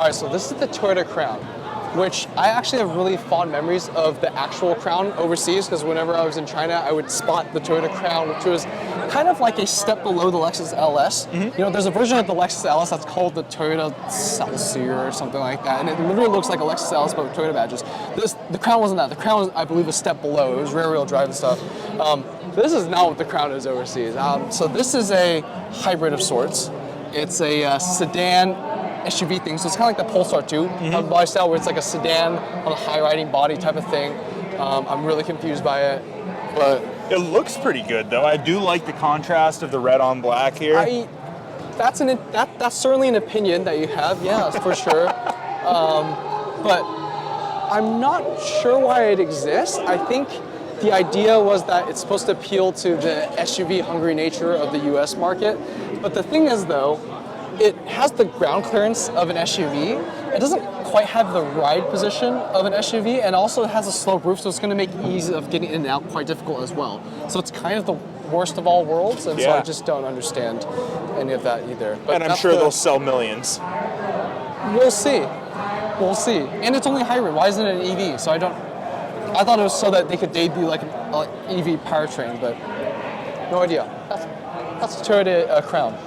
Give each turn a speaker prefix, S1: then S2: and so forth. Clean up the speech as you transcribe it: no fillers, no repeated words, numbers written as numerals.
S1: All right, so this is the Toyota Crown, which I actually have really fond memories of the actual Crown overseas, because whenever I was in China, I would spot the Toyota Crown, which was kind of like a step below the Lexus LS. You know, there's a version of the Lexus LS that's called the Toyota Celsior or something like that, and it literally looks like a Lexus LS but with Toyota badges. The Crown wasn't that. The Crown was, I believe, a step below. It was rear-wheel drive and stuff. This is not what the Crown is overseas. So this is a hybrid of sorts. It's a sedan SUV thing, so it's kind of like the Polestar 2 lifestyle, where it's like a sedan on a high-riding body type of thing. I'm really confused by it, but
S2: it looks pretty good though. I do like the contrast of the red on black here.
S1: That's certainly an opinion that you have, yeah, for sure. But I'm not sure why it exists. I think the idea was that it's supposed to appeal to the SUV-hungry nature of the US market. But the thing is, though, it has the ground clearance of an SUV. It doesn't quite have the ride position of an SUV, and also it has a sloped roof, so it's going to make ease of getting in and out quite difficult as well. So it's kind of the worst of all worlds, and so I just don't understand any of that either. But
S2: and I'm sure they'll sell millions.
S1: We'll see. We'll see. And it's only hybrid. Why isn't it an EV? So I thought it was so that they could debut like an EV powertrain, but no idea. That's the Toyota Crown.